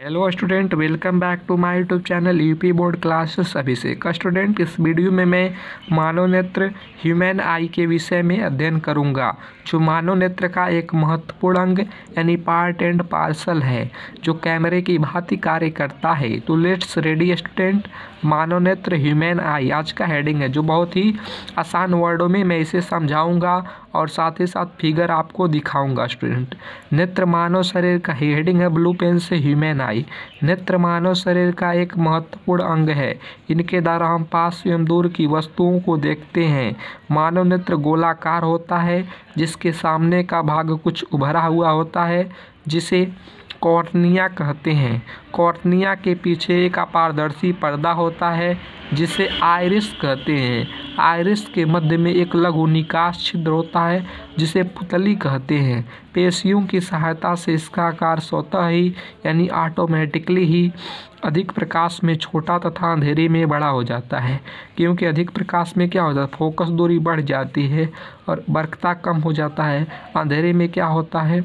Hello student, welcome back to my YouTube channel UP board classes Abhishek. Student, इस video में मैं मानव नेत्र human आई के विषय में अध्ययन करूंगा, जो मानव नेत्र का एक महत्वपूर्ण अंग यानी पार्ट एंड पार्सल है, जो कैमरे की भांति कार्य करता है। तो लेट्स रेडी स्टूडेंट, मानव नेत्र ह्यूमन आई आज का हेडिंग है, जो बहुत ही आसान वर्डों में मैं इसे समझाऊंगा और साथ ही साथ फिगर आपको दिखाऊंगा। स्टूडेंट, नेत्र मानव शरीर का हेडिंग है ब्लू पेन से ह्यूमन आई। नेत्र मानव शरीर का एक महत्वपूर्ण अंग है, इनके द्वारा हम पास एवं दूर की वस्तुओं को देखते हैं। मानव नेत्र गोलाकार होता है, जिसके सामने का भाग कुछ उभरा हुआ होता है, जिसे कॉर्निया कहते हैं। कॉर्निया के पीछे एक अपारदर्शी पर्दा होता है, जिसे आइरिस कहते हैं। आइरिस के मध्य में एक लघु निकास छिद्र होता है, जिसे पुतली कहते हैं। पेशियों की सहायता से इसका आकार स्वतः ही यानी ऑटोमेटिकली ही अधिक प्रकाश में छोटा तथा अंधेरे में बड़ा हो जाता है, क्योंकि अधिक प्रकाश में क्या होता है, फोकस दूरी बढ़ जाती है और बरकता कम हो जाता है। अंधेरे में क्या होता है,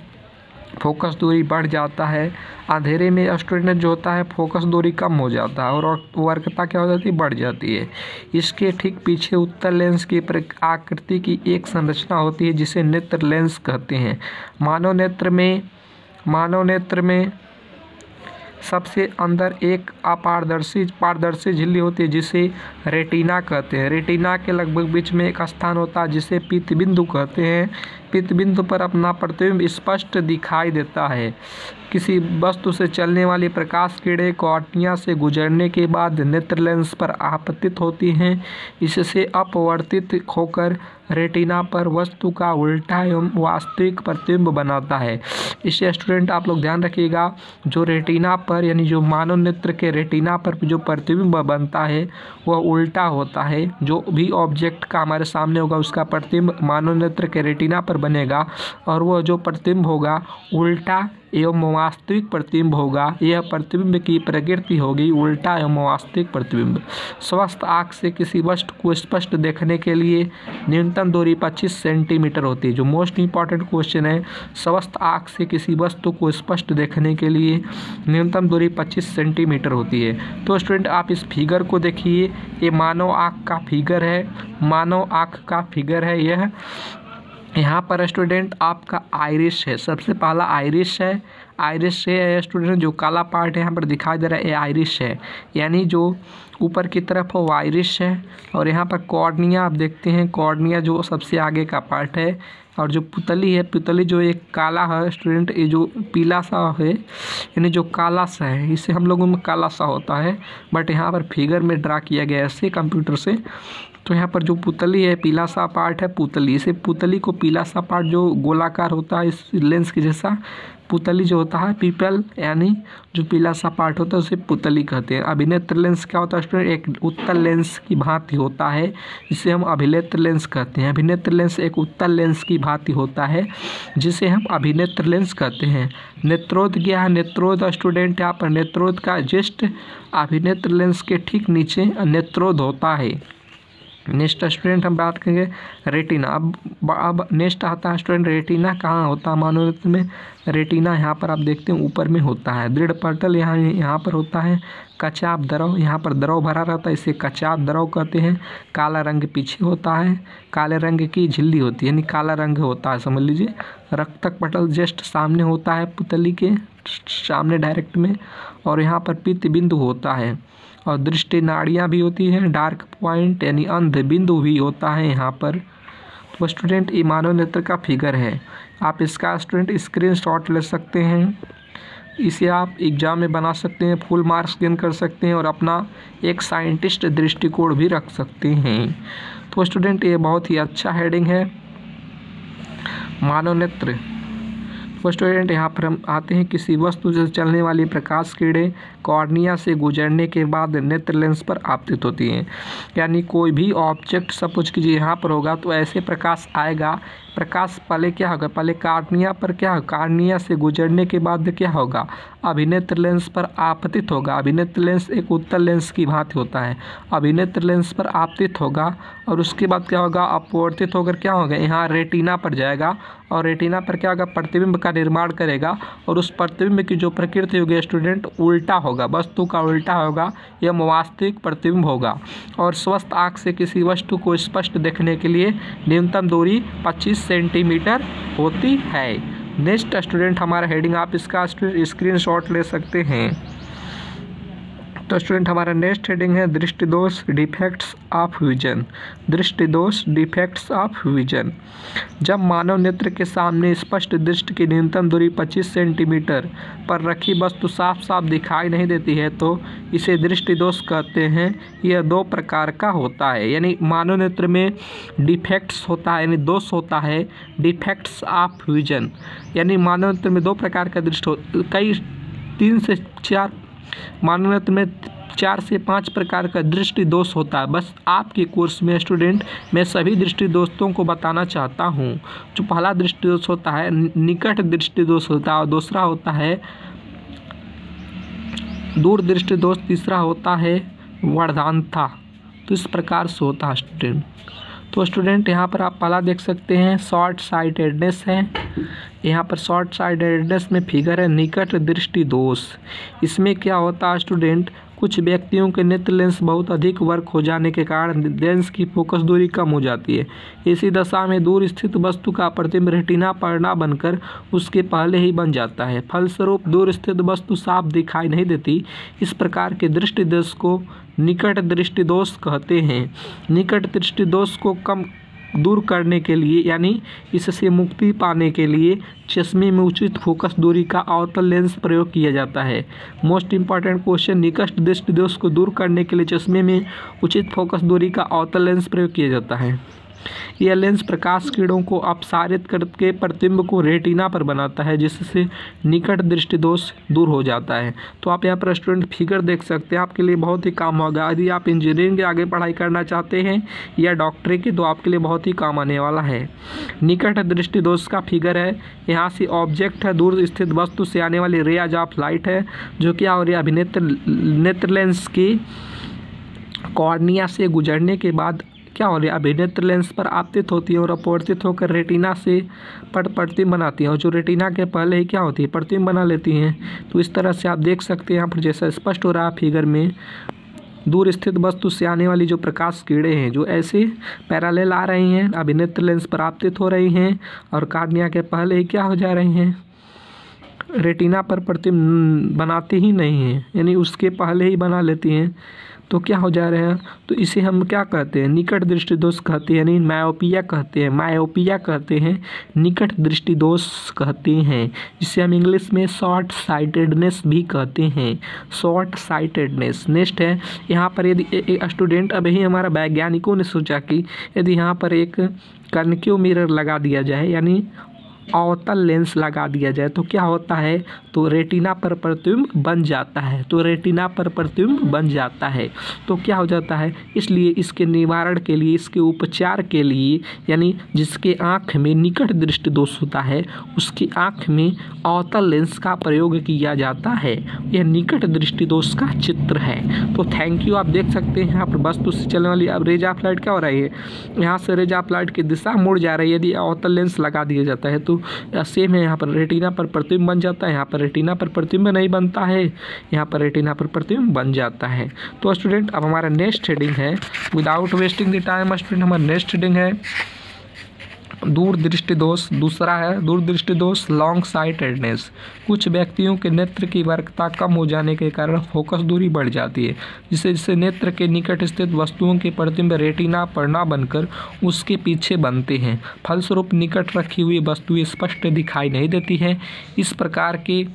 फोकस दूरी बढ़ जाता है। अंधेरे में स्टूडेंट जो होता है फोकस दूरी कम हो जाता है और वर्कता क्या हो जाती है, बढ़ जाती है। इसके ठीक पीछे उत्तल लेंस की आकृति की एक संरचना होती है, जिसे नेत्र लेंस कहते हैं। मानव नेत्र में सबसे अंदर एक पारदर्शी झिल्ली होती है, जिसे रेटिना कहते हैं। रेटिना के लगभग बीच में एक स्थान होता है, जिसे पीतबिंदु कहते हैं। पीतबिंदु पर अपना प्रतिबिंब स्पष्ट दिखाई देता है। किसी वस्तु से चलने वाली प्रकाश किरणें कॉर्निया से गुजरने के बाद नेत्र लेंस पर आपतित होती हैं। इससे अपवर्तित होकर रेटिना पर वस्तु का उल्टा एवं वास्तविक प्रतिबिंब बनाता है। इसे स्टूडेंट आप लोग ध्यान रखिएगा, जो रेटिना पर यानी जो मानव नेत्र के रेटिना पर जो प्रतिबिंब बनता है वह उल्टा होता है। जो भी ऑब्जेक्ट का हमारे सामने होगा उसका प्रतिबिंब मानव नेत्र के रेटिना पर बनेगा, और वह जो प्रतिबिंब होगा उल्टा एवं वास्तविक प्रतिबिंब होगा। यह प्रतिबिंब की प्रकृति होगी उल्टा एवं वास्तविक प्रतिबिंब। स्वस्थ आँख से किसी वस्तु को स्पष्ट देखने के लिए न्यूनतम दूरी 25 सेंटीमीटर होती है। जो मोस्ट इंपॉर्टेंट क्वेश्चन है, स्वस्थ आँख से किसी वस्तु को स्पष्ट देखने के लिए न्यूनतम दूरी 25 सेंटीमीटर होती है। तो स्टूडेंट आप इस फिगर को देखिए, ये मानव आँख का फिगर है। मानव आँख का फिगर है यह। यहाँ पर स्टूडेंट आपका आइरिस है, सबसे पहला आइरिस है। आइरिस है स्टूडेंट, जो काला पार्ट यहाँ पर दिखाई दे रहा है, ये आइरिस है, यानी जो ऊपर की तरफ वो आइरिस है। और यहाँ पर कॉर्निया आप देखते हैं, कॉर्निया जो सबसे आगे का पार्ट है। और जो पुतली है, पुतली जो एक काला है स्टूडेंट, ये जो पीला सा है यानी जो काला सा है, इसे हम लोगों में काला सा होता है, बट यहाँ पर फिगर में ड्रा किया गया है ऐसे कंप्यूटर से। तो यहाँ पर जो पुतली है, पीला सा पार्ट है पुतली। इसे पुतली को पीला सा पार्ट जो गोलाकार होता है इस लेंस के जैसा, पुतली जो होता है पीपल, यानी जो पीला सा पार्ट होता है उसे पुतली कहते हैं। अभिनेत्र लेंस क्या होता है स्टूडेंट, एक उत्तल लेंस की भांति होता है, जिसे हम अभिनेत्र लेंस कहते हैं। अभिनेत्र लेंस एक उत्तल लेंस की भांति होता है, जिसे हम अभिनेत्र लेंस कहते हैं। नेत्रोद क्या है, नेत्रोद स्टूडेंट यहाँ पर नेत्रोद का जस्ट अभिनेत्र लेंस के ठीक नीचे नेत्रोद होता है। नेक्स्ट स्टूडेंट हम बात करेंगे रेटिना। अब नेक्स्ट आता है स्टूडेंट, रेटिना कहाँ होता है मानव नेत्र में। रेटिना यहाँ पर आप देखते हैं ऊपर में होता है। दृढ़ पटल यहाँ पर होता है। कचाप द्रव, यहाँ पर द्रव भरा रहता है, इसे कचाप द्रव कहते हैं। काला रंग पीछे होता है, काले रंग की झिल्ली होती है, यानी काला रंग होता है समझ लीजिए। रक्तक पटल जस्ट सामने होता है, पुतली के सामने डायरेक्ट में, और यहाँ पर पित्त बिंदु होता है। और दृष्टि नाड़ियाँ भी होती हैं, डार्क पॉइंट यानी अंध बिंदु भी होता है यहाँ पर। तो स्टूडेंट ये मानव नेत्र का फिगर है। आप इसका स्टूडेंट स्क्रीनशॉट ले सकते हैं, इसे आप एग्जाम में बना सकते हैं, फुल मार्क्स गेन कर सकते हैं और अपना एक साइंटिस्ट दृष्टिकोण भी रख सकते हैं। तो स्टूडेंट ये बहुत ही अच्छा हेडिंग है मानव नेत्र। तो स्टूडेंट यहाँ पर हम आते हैं, किसी वस्तु से चलने वाली प्रकाश किरणें कॉर्निया से गुजरने के बाद नेत्र लेंस पर आपतित होती हैं। यानी कोई भी ऑब्जेक्ट सपोज कीजिए यहाँ पर होगा तो ऐसे प्रकाश आएगा। प्रकाश पहले क्या होगा, पहले कॉर्निया पर क्या होगा, कॉर्निया से गुजरने के बाद क्या होगा, अभिनेत्र लेंस पर आपतित होगा। अभिनेत्र लेंस एक उत्तल लेंस की भांति होता है। अभिनेत्र लेंस पर आपतित होगा और उसके बाद क्या होगा, अपवर्तित होकर क्या होगा, यहाँ रेटिना पर जाएगा और रेटिना पर क्या होगा, प्रतिबिंब का निर्माण करेगा और उस प्रतिबिंब की जो प्रकृति होगी स्टूडेंट उल्टा होगा, वस्तु का उल्टा होगा, यह वास्तविक प्रतिबिंब होगा। और स्वस्थ आँख से किसी वस्तु को स्पष्ट देखने के लिए न्यूनतम दूरी 25 सेंटीमीटर होती है। नेक्स्ट स्टूडेंट हमारा हेडिंग, आप इसका स्क्रीनशॉट ले सकते हैं। तो स्टूडेंट हमारा नेक्स्ट हेडिंग है दृष्टि दोष डिफेक्ट्स ऑफ विजन। दृष्टि दोष डिफेक्ट्स ऑफ विजन। जब मानव नेत्र के सामने स्पष्ट दृष्टि की न्यूनतम दूरी 25 सेंटीमीटर पर रखी वस्तु साफ साफ दिखाई नहीं देती है तो इसे दृष्टि दोष कहते हैं। यह 2 प्रकार का होता है, यानी मानव नेत्र में डिफेक्ट्स होता है, यानी दोष होता है, डिफेक्ट्स ऑफ विजन, यानी मानव नेत्र में 2 प्रकार का दृष्टि, कई 3 से 4 मानव नेत्र में 4 से 5 प्रकार का दृष्टि दोष होता है। बस आपके कोर्स में स्टूडेंट मैं सभी दृष्टि दोषों को बताना चाहता हूँ। जो पहला दृष्टि दोष होता है निकट दृष्टि दोष होता है, और दूसरा होता है दूर दृष्टि दोष, तीसरा होता है वर्धानता। तो इस प्रकार से होता है स्टूडेंट। तो स्टूडेंट यहाँ पर आप पहला देख सकते हैं शॉर्ट साइटेडनेस है। यहाँ पर शॉर्ट साइटेडनेस में फिगर है निकट दृष्टि दोष। इसमें क्या होता है स्टूडेंट, कुछ व्यक्तियों के नेत्र लेंस बहुत अधिक वर्क हो जाने के कारण लेंस की फोकस दूरी कम हो जाती है। इसी दशा में दूर स्थित वस्तु का प्रतिबिंब रेटिना पर न बनकर उसके पहले ही बन जाता है। फलस्वरूप दूर स्थित वस्तु साफ दिखाई नहीं देती। इस प्रकार के दृष्टि दोष को निकट दृष्टि दोष कहते हैं। निकट दृष्टि दोष को कम दूर करने के लिए, यानी इससे मुक्ति पाने के लिए चश्मे में उचित फोकस दूरी का अवतल लेंस प्रयोग किया जाता है। मोस्ट इंपॉर्टेंट क्वेश्चन, निकट दृष्टि दोष को दूर करने के लिए चश्मे में उचित फोकस दूरी का अवतल लेंस प्रयोग किया जाता है। यह लेंस प्रकाश किरणों को अपसारित करके प्रतिबिंब को रेटिना पर बनाता है, जिससे निकट दृष्टि दोष दूर हो जाता है। तो आप यहाँ पर स्टूडेंट फिगर देख सकते हैं, आपके लिए बहुत ही काम होगा। यदि आप इंजीनियरिंग के आगे पढ़ाई करना चाहते हैं या डॉक्टरी की, तो आपके लिए बहुत ही काम आने वाला है। निकट दृष्टि दोष का फिगर है, यहाँ से ऑब्जेक्ट है, दूर स्थित वस्तु से आने वाली रेज ऑफ लाइट है, जो क्या हो रही है, अभी नेत्र लेंस की कॉर्निया से गुजरने के बाद क्या हो रही है, अभिनेत्र लेंस पर आपतित होती है और अपवर्तित होकर रेटिना से प्रतिबिंब बनाती है, और जो रेटिना के पहले ही क्या होती है, प्रतिबिंब बना लेती हैं। तो इस तरह से आप देख सकते हैं यहाँ पर जैसा स्पष्ट हो रहा है फिगर में, दूर स्थित वस्तु से आने वाली जो प्रकाश किरणें हैं जो ऐसे पैरेलल आ रही हैं, अभिनेत्र लेंस पर आपतित हो रही हैं और कॉर्निया के पहले ही क्या हो जा रही हैं, रेटिना पर प्रतिबिंब बनाती ही नहीं हैं, यानी उसके पहले ही बना लेती हैं। तो क्या हो जा रहे हैं, तो इसे हम क्या कहते हैं, निकट दृष्टि दोष कहते हैं, यानी मायोपिया कहते हैं। मायोपिया कहते हैं, निकट दृष्टि दोष कहते हैं, जिसे हम इंग्लिश में शॉर्ट साइटेडनेस भी कहते हैं। Short sightedness. नेक्स्ट है यहाँ पर, यदि स्टूडेंट अभी हमारा वैज्ञानिकों ने सोचा कि यदि यहाँ पर एक कनकेव मिरर लगा दिया जाए, यानी अवतल लेंस लगा दिया जाए, तो क्या होता है, तो रेटिना पर प्रतिबिंब बन जाता है। तो रेटिना पर प्रतिबिंब बन जाता है, तो क्या हो जाता है, इसलिए इसके निवारण के लिए, इसके उपचार के लिए, यानी जिसके आँख में निकट दृष्टि दोष होता है उसकी आँख में अवतल लेंस का प्रयोग किया जाता है। यह निकट दृष्टि दोष का चित्र है। तो थैंक यू। आप देख सकते हैं यहाँ पर वस्तु से चलने वाली अब रेज ऑफ लाइट क्या हो रही है, यहाँ से रेज ऑफ लाइट की दिशा मुड़ जा रही है। यदि अवतल लेंस लगा दिया जाता है तो सेम है, यहाँ पर रेटिना पर प्रतिबिंब बन जाता है, यहाँ पर रेटिना पर प्रतिबिंब नहीं बनता है, यहाँ पर रेटिना पर प्रतिबिंब बन जाता है। तो स्टूडेंट अब हमारा नेक्स्ट हेडिंग है, without wasting the time student, हमारा नेक्स्ट हेडिंग है दूर दृष्टि दोष। दूसरा है दूर दृष्टि दोष लॉन्ग साइटेडनेस। कुछ व्यक्तियों के नेत्र की वर्कता कम हो जाने के कारण फोकस दूरी बढ़ जाती है, जिससे नेत्र के निकट स्थित वस्तुओं के प्रतिबिंब रेटिना पर न बनकर उसके पीछे बनते हैं। फलस्वरूप निकट रखी हुई वस्तुएं स्पष्ट दिखाई नहीं देती हैं। इस प्रकार के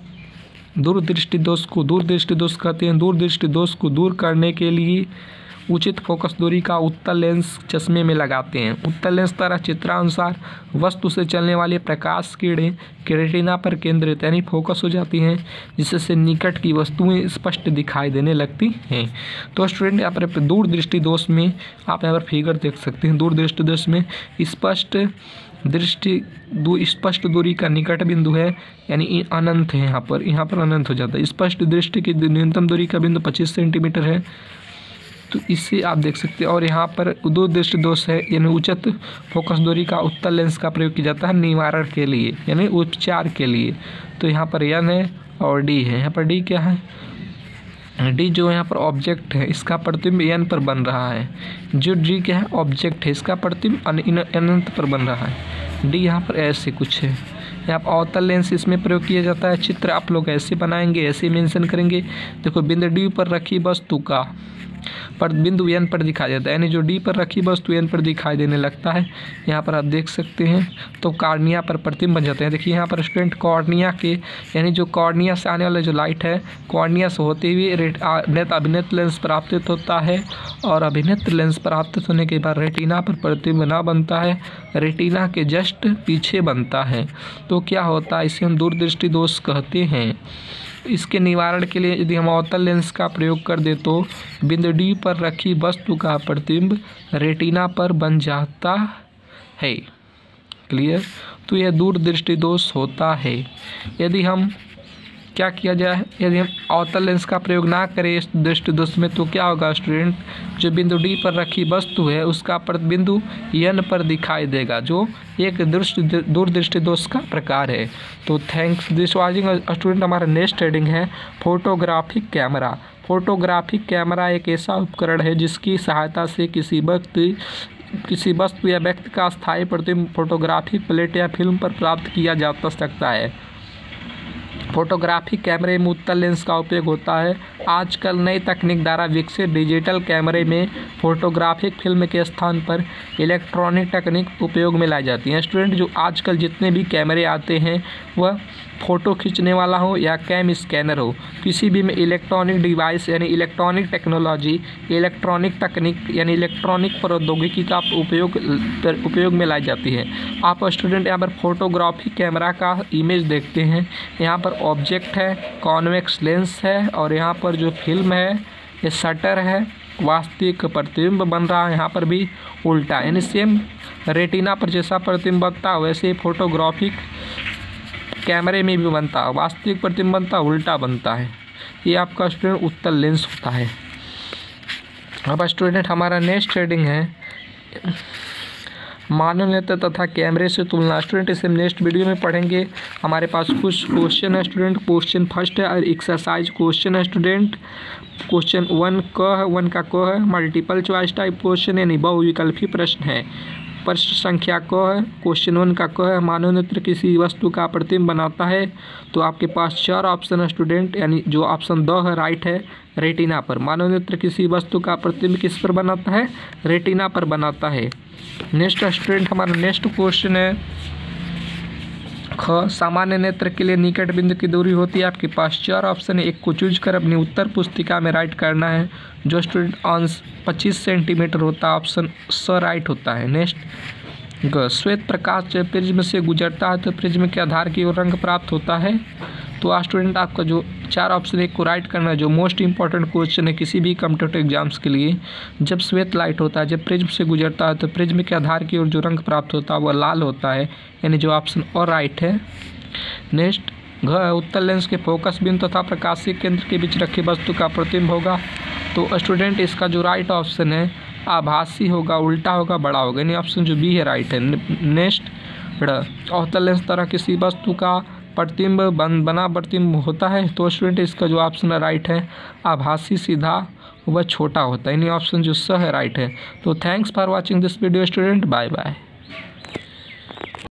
दूरदृष्टि दोष को दूरदृष्टि दोष कहते हैं। दूरदृष्टि दोष को दूर करने के लिए उचित फोकस दूरी का उत्तल लेंस चश्मे में लगाते हैं। उत्तल लेंस तरह चित्रानुसार वस्तु से चलने वाले प्रकाश किरणें रेटिना पर केंद्रित यानी फोकस हो जाती हैं, जिससे निकट की वस्तुएं स्पष्ट दिखाई देने लगती हैं। तो स्टूडेंट यहाँ पर दूरदृष्टि दोष में आप यहाँ पर फिगर देख सकते हैं। दूरदृष्टि दोष में स्पष्ट दूरी का निकट बिंदु है, यानी अनंत है, यहाँ पर अनंत हो जाता है। स्पष्ट दृष्टि की न्यूनतम दूरी का बिंदु 25 सेंटीमीटर है। तो इससे आप देख सकते हैं। और यहाँ पर दूरदृष्टि दोष है, यानी उचित फोकस दूरी का उत्तल लेंस का प्रयोग किया जाता है निवारण के लिए, यानी उपचार के लिए। तो यहाँ पर एन है और डी है। यहाँ पर डी क्या है, डी जो यहाँ पर ऑब्जेक्ट है, इसका प्रतिबिंब एन पर बन रहा है। जो डी क्या है, ऑब्जेक्ट है, इसका प्रतिबिंब अनंत पर बन रहा है। डी यहाँ पर ऐसे कुछ है। यहाँ पर अवतल लेंस इसमें प्रयोग किया जाता है। चित्र आप लोग ऐसे बनाएंगे, ऐसे मेंशन करेंगे। देखो बिंदु डी पर रखी वस्तु का बिंदु एन पर दिखाई देता है, यानी जो डी पर रखी वस्तु एन पर दिखाई देने लगता है। यहाँ पर आप देख सकते हैं तो कॉर्निया पर प्रतिबिंब बन जाते हैं। देखिए यहाँ पर स्टूडेंट कॉर्निया के, यानी जो कॉर्निया से आने वाला जो लाइट है, कॉर्निया से होते हुए अभिनेत्र लेंस पर आपतित होता है, और अभिनेत्र लेंस पर आपतित होने के बाद रेटिना पर प्रतिबिंब ना बनता है, रेटिना के जस्ट पीछे बनता है। तो क्या होता है, इसे हम दूरदृष्टि दोष कहते हैं। इसके निवारण के लिए यदि हम अवतल लेंस का प्रयोग कर दे तो बिंदु डी पर रखी वस्तु का प्रतिबिंब रेटिना पर बन जाता है। क्लियर। तो यह दूरदृष्टि दोष होता है। यदि हम क्या किया जाए, यदि हम अवतल लेंस का प्रयोग ना करें इस दृष्टि दोष में, तो क्या होगा स्टूडेंट, जो बिंदु डी पर रखी वस्तु है उसका प्रतिबिंदु एन पर दिखाई देगा, जो एक दूरदृष्टि दोष का प्रकार है। तो थैंक्स दिस वाचिंग स्टूडेंट। हमारा नेक्स्ट हेडिंग है फोटोग्राफिक कैमरा। फोटोग्राफिक कैमरा एक ऐसा उपकरण है जिसकी सहायता से किसी वस्तु या व्यक्ति का स्थायी प्रतिबिंब फोटोग्राफिक प्लेट या फिल्म पर प्राप्त किया जा सकता है। फोटोग्राफिक कैमरे में उत्तल लेंस का उपयोग होता है। आजकल नई तकनीक द्वारा विकसित डिजिटल कैमरे में फोटोग्राफिक फिल्म के स्थान पर इलेक्ट्रॉनिक तकनीक उपयोग में लाई जाती है। स्टूडेंट, जो आजकल जितने भी कैमरे आते हैं वह फ़ोटो खींचने वाला हो या कैम स्कैनर हो, किसी भी में इलेक्ट्रॉनिक डिवाइस यानी इलेक्ट्रॉनिक टेक्नोलॉजी, इलेक्ट्रॉनिक तकनीक यानी इलेक्ट्रॉनिक प्रौद्योगिकी का उपयोग में लाई जाती है। आप स्टूडेंट यहाँ पर फोटोग्राफिक कैमरा का इमेज देखते हैं। यहाँ पर ऑब्जेक्ट है, कॉन्वेक्स लेंस है, और यहाँ पर जो फिल्म है ये शटर है, वास्तविक प्रतिबिंब बन रहा है। यहाँ पर भी उल्टा, यानी सेम रेटिना पर जैसा प्रतिबिंब बनता है वैसे फोटोग्राफिक कैमरे में भी बनता है, वास्तविक प्रतिबिंब बनता है, उल्टा बनता है। ये आपका स्टूडेंट उत्तल लेंस होता है। अब स्टूडेंट हमारा नेक्स्ट हेडिंग है मानव नेत्र तथा कैमरे से तुलना। स्टूडेंट इसे नेक्स्ट वीडियो में पढ़ेंगे। हमारे पास कुछ क्वेश्चन है स्टूडेंट। क्वेश्चन फर्स्ट है और एक्सरसाइज क्वेश्चन है स्टूडेंट। क्वेश्चन 1 का क है, मल्टीपल चॉइस टाइप क्वेश्चन यानी बहुविकल्पी प्रश्न है। प्रश्न संख्या क है, क्वेश्चन 1 का क है, मानव नेत्र किसी वस्तु का प्रतिबिंब बनाता है। तो आपके पास 4 ऑप्शन है स्टूडेंट, यानी जो ऑप्शन 2 है राइट है, रेटिना पर। मानव नेत्र किसी वस्तु का प्रतिबिंब किस पर बनाता है, रेटिना पर बनाता है। नेक्स्ट स्टूडेंट हमारा नेक्स्ट क्वेश्चन है ख, सामान्य नेत्र के लिए निकट बिंदु की दूरी होती है। आपके पास 4 ऑप्शन है, एक को चूज कर अपनी उत्तर पुस्तिका में राइट करना है। जो स्टूडेंट 25 सेंटीमीटर होता है, ऑप्शन स राइट होता है। नेक्स्ट ग, श्वेत प्रकाश जब प्रिज्म से गुजरता है तो प्रिज्म के आधार की ओर रंग प्राप्त होता है। तो स्टूडेंट आपका जो 4 ऑप्शन एक को राइट करना है, जो मोस्ट इंपॉर्टेंट क्वेश्चन है किसी भी कॉम्पिटिटिव एग्जाम्स के लिए। जब श्वेत लाइट होता है, जब प्रिज्म से गुजरता है तो प्रिज्म के आधार की ओर जो रंग प्राप्त होता है वह लाल होता है, यानी जो ऑप्शन और राइट है। नेक्स्ट घ, उत्तल लेंस के फोकस बिंदु तथा प्रकाशीय केंद्र के बीच रखी वस्तु का प्रतिबिंब होगा। तो स्टूडेंट इसका जो राइट ऑप्शन है आभासी होगा, उल्टा होगा, बड़ा होगा, यानी ऑप्शन जो बी है राइट है। नेक्स्ट ड, अवतल लेंस तरह किसी वस्तु का प्रतिबिंब बना प्रतिबिंब होता है। तो स्टूडेंट इसका जो ऑप्शन राइट है आभासी सीधा वह छोटा होता है, यानी ऑप्शन जो स है राइट है। तो thanks for watching this video student, bye bye.